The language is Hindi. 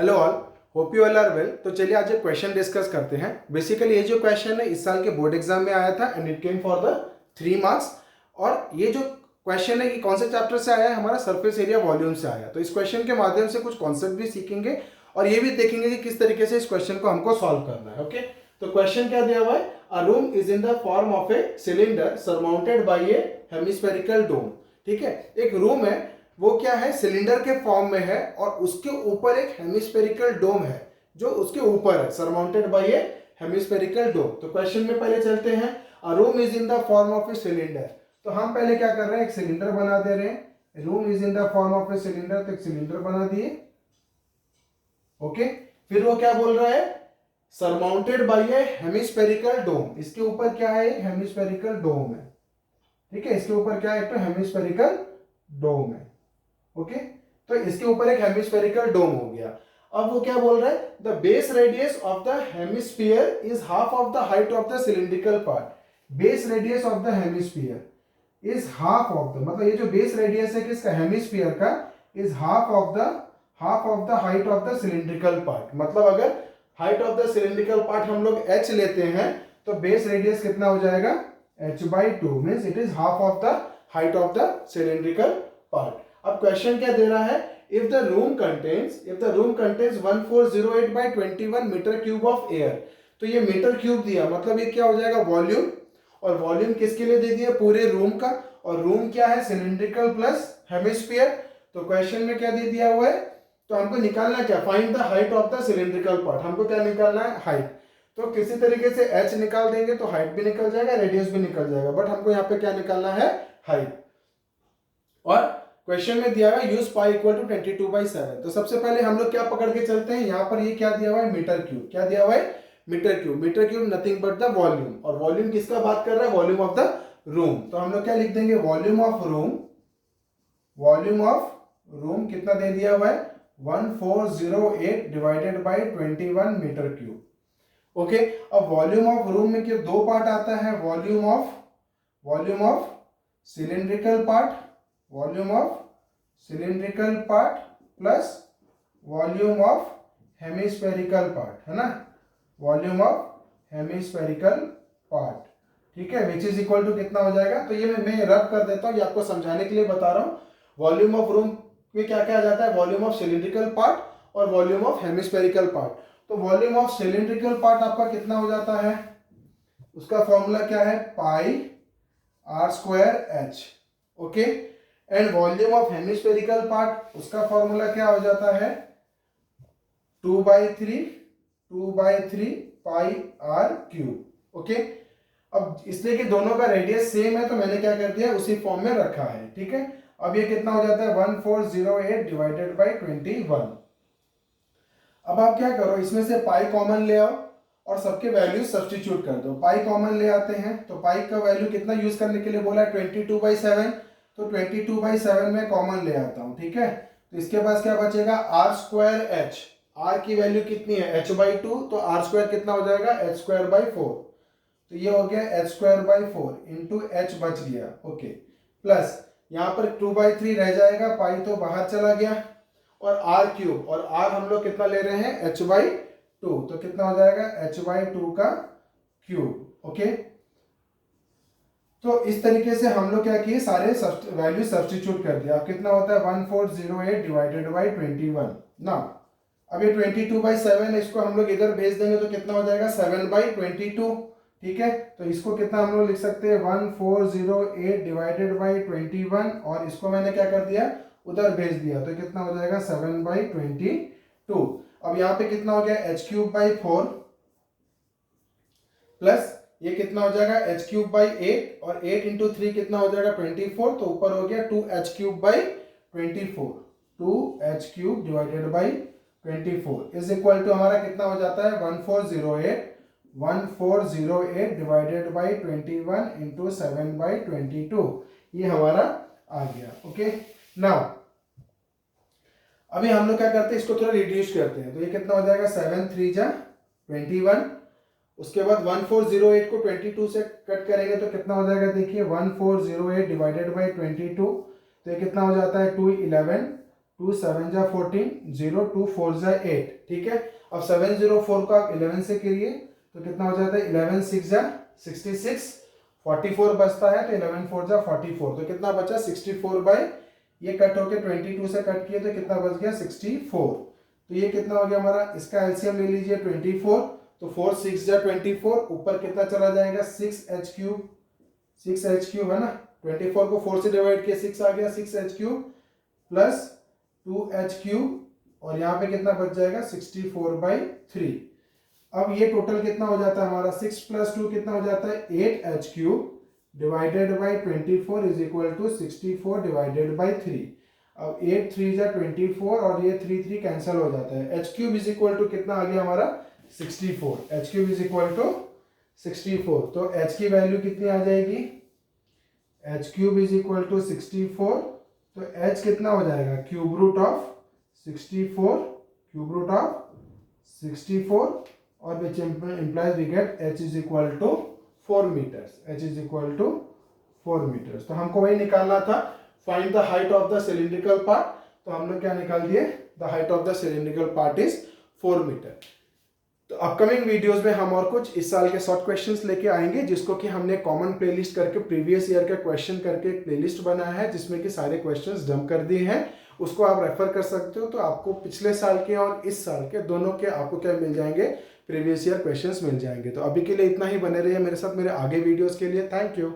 Hello all, hope you all are well. तो चलिए आज एक क्वेश्चन डिस्कस करते हैं। बेसिकली ये जो क्वेश्चन है इस साल के बोर्ड एग्जाम में आया था and it came for the 3 marks. और ये जो क्वेश्चन है ये कौन से चैप्टर से आया है? हमारा सरफेस एरिया वॉल्यूम से आया। तो इस क्वेश्चन के माध्यम से कुछ कॉन्सेप्ट भी सीखेंगे और ये भी देखेंगे कि किस तरीके से इस क्वेश्चन को हमको सॉल्व करना है। ओके, तो क्वेश्चन क्या दिया हुआ है? A room is in the form of a cylinder surmounted by a hemispherical dome. ठीक है, एक रूम है, वो क्या है, सिलेंडर के फॉर्म में है और उसके ऊपर एक हेमिस्फेरिकल डोम है जो उसके ऊपर है, सरमाउंटेड बाय ए हेमिस्फेरिकल डोम। तो क्वेश्चन में पहले चलते हैं। अ room is in the form of a cylinder. तो हम पहले क्या कर रहे हैं, एक सिलेंडर बना दे रहे हैं। Room is in the form of a cylinder, तो एक सिलेंडर बना दिए। ओके, फिर वो क्या बोल रहा है? सरमाउंटेड बाय ए हेमिस्फेरिकल डोम। इसके ऊपर क्या है? हेमिस्फेरिकल डोम है। ठीक है, इसके ऊपर क्या है? तो हेमिस्फेरिकल डोम है। ओके, तो इसके ऊपर एक हेमिस्फेरिकल डोम हो गया। अब वो क्या बोल रहा है? The base radius of the hemisphere is half of the height of the cylindrical part. Base radius of the hemisphere is half of the, मतलब ये जो बेस रेडियस है किसका? हेमिस्फीयर का, is half of the height of the cylindrical part. मतलब अगर height of the cylindrical part हम लोग h लेते हैं तो बेस रेडियस कितना हो जाएगा? h/2 means it is half of the height of the cylindrical part. अब क्वेश्चन क्या दे रहा है? If the room contains 1408 by 21 metre cube of air. तो ये मीटर क्यूब दिया, मतलब ये क्या हो जाएगा? वॉल्यूम। और वॉल्यूम किसके लिए दे दिया? पूरे रूम का। और रूम क्या है? Cylindrical plus hemisphere. तो क्वेश्चन में क्या दे दिया हुआ है? तो हमको निकालना क्या? Find the height of the cylindrical part. हमको क्या निकालना है? हाइट। तो किसी तरीके से h निकाल देंगे तो हाइट भी निकल जाएगा, रेडियस भी निकल जाएगा, बट हमको यहाँ पे क्या निकालना है? हाइट। और क्वेश्चन में दिया हुआ है यूज पाई इक्वल टू 22/7। तो सबसे पहले हम लोग क्या पकड़ के चलते हैं? यहाँ पर ये क्या दिया हुआ है? Metre cube. क्या दिया हुआ है? Metre cube. Metre cube nothing but the volume. और वॉल्यूम किसका बात कर रहा है? Volume of the room. तो हम लोग क्या लिख देंगे? Volume of room. Volume of room कितना दे दिया हुआ है? 1408 divided by 21 metre cube. Okay, अब वॉल्यूम ऑफ रूम में क्या दो पार्ट आता है? Volume of cylindrical part, volume of cylindrical part plus volume of hemispherical part, है ना? Volume of hemispherical part. ठीक है, विच इज इक्वल टू कितना हो जाएगा? तो ये मैं रब कर देता हूँ, ये आपको समझाने के लिए बता रहा हूँ। वॉल्यूम ऑफ रूम में क्या क्या आ जाता है? वॉल्यूम ऑफ सिलिंड्रिकल पार्ट और वॉल्यूम ऑफ हेमिस्फेरिकल पार्ट। तो वॉल्यूम ऑफ सिलिंड्रिकल पार्ट आपका कितना हो जाता है? उसका फॉर्मूला क्या है? पाई r²h। Okay, and volume of hemispherical part, उसका फॉर्मूला क्या हो जाता है? 2/3 पाई r³ ओके। अब इसलिए कि दोनों का रेडियस सेम है तो मैंने क्या कर दिया? उसी फॉर्म में रखा है। ठीक है, अब ये कितना हो जाता है? 1408 डिवाइडेड बाई 21। अब आप क्या करो, इसमें से पाई कॉमन ले आओ और सबके वैल्यू सब्स्टिट्यूट कर दो। पाई कॉमन ले आते हैं तो पाई का वैल्यू कितना यूज करने के लिए बोला है? 22/7। तो 22/7 में कॉमन ले आता हूं। ठीक है, तो इसके पास क्या बचेगा? r²h। r की वैल्यू कितनी है? h/2। तो r² कितना हो जाएगा? h²/4। तो ये हो गया h²/4 इंटू h बच गया। ओके, प्लस यहाँ पर 2/3 रह जाएगा, पाई तो बाहर चला गया, और r³ और r हम लोग कितना ले रहे हैं? h/2। तो कितना हो जाएगा? h/2 का क्यूब। ओके, तो इस तरीके से हम लोग क्या किए? सारे वैल्यू सब्स्टिट्यूट कर दिया। अब कितना होता है? 1408 डिवाइडेड बाई 21 ना। अब ये 22/7 इसको हम लोग इधर भेज देंगे तो कितना हो जाएगा? 7/22। ठीक है, तो इसको कितना हम लोग लिख सकते हैं? 1408 डिवाइडेड बाई 21 और इसको मैंने क्या कर दिया? उधर भेज दिया, तो कितना हो जाएगा? 7/22। अब यहाँ पे कितना हो गया? h³/4 प्लस ये कितना हो जाएगा? h³/8 और 8 इंटू 3 कितना हो जाएगा? 24। तो ऊपर हो गया 2h³/24। 2h³ divided by 24 is equal to हमारा कितना हो जाता है? 1408 डिवाइडेड बाई 21 इंटू 7/22। ये हमारा आ गया। ओके, नाउ अभी हम लोग क्या करते हैं? इसको थोड़ा रिड्यूस करते हैं। तो ये कितना हो जाएगा? 7×3 = 21। उसके बाद 1408 को 22 से कट करेंगे तो कितना हो जाएगा? देखिए 1408 डिवाइडेड बाई 22, तो ये कितना हो जाता है? 211। 2 7 जा 14, 0 2 4 जा 8, ठीक है। अब 704 को आप 11 से करिए तो कितना हो जाता है, 11 6 जा 66, 44 बचता है तो 11 4 जा 44, तो कितना बचा 64 बाई, ये कट होके 22 से कट किए तो कितना बच गया 64, तो ये कितना हो गया हमारा, इसका एलसीएम ले लीजिए 24, तो 4 6 जा 24, ऊपर कितना चला जाएगा 6h क्यूब, 6h क्यूब है ना, 24 को 4 से डिवाइड किया 6 आ गया, 6h cube plus 2h cube, और यहाँ पे कितना बच जाएगा 64/3। अब ये टोटल कितना हो जाता है हमारा, 6 + 2 कितना हो जाता है 8h cube divided by 24 is equal to 64 divided by 3। अब 8 3 जा 24 और ये 3 3 कैंसिल हो जाता है, h cube is equal to कितना आ गया हमारा 64, h cube is equal to 64, तो h की वैल्यू कितनी आ जाएगी, h cube is equal to 64, तो h कितना हो जाएगा cube root of 64, cube root of 64, और विच implies we get h is equal to 4 meters, h is equal to 4 meters। तो हमको वही निकालना था, find the height of the cylindrical part, तो हम लोग क्या निकाल दिए, the height of the cylindrical part is 4 meter। तो अपकमिंग वीडियोस में हम और कुछ इस साल के शॉर्ट क्वेश्चंस लेके आएंगे, जिसको कि हमने कॉमन प्लेलिस्ट करके प्रीवियस ईयर का क्वेश्चन करके एक प्लेलिस्ट बनाया है, जिसमें कि सारे क्वेश्चंस डंप कर दिए हैं, उसको आप रेफर कर सकते हो। तो आपको पिछले साल के और इस साल के दोनों के आपको क्या मिल जाएंगे, प्रीवियस ईयर क्वेश्चंस मिल जाएंगे। तो अभी के लिए इतना ही, बने रहिए मेरे साथ मेरे आगे वीडियोस के लिए। Thank you.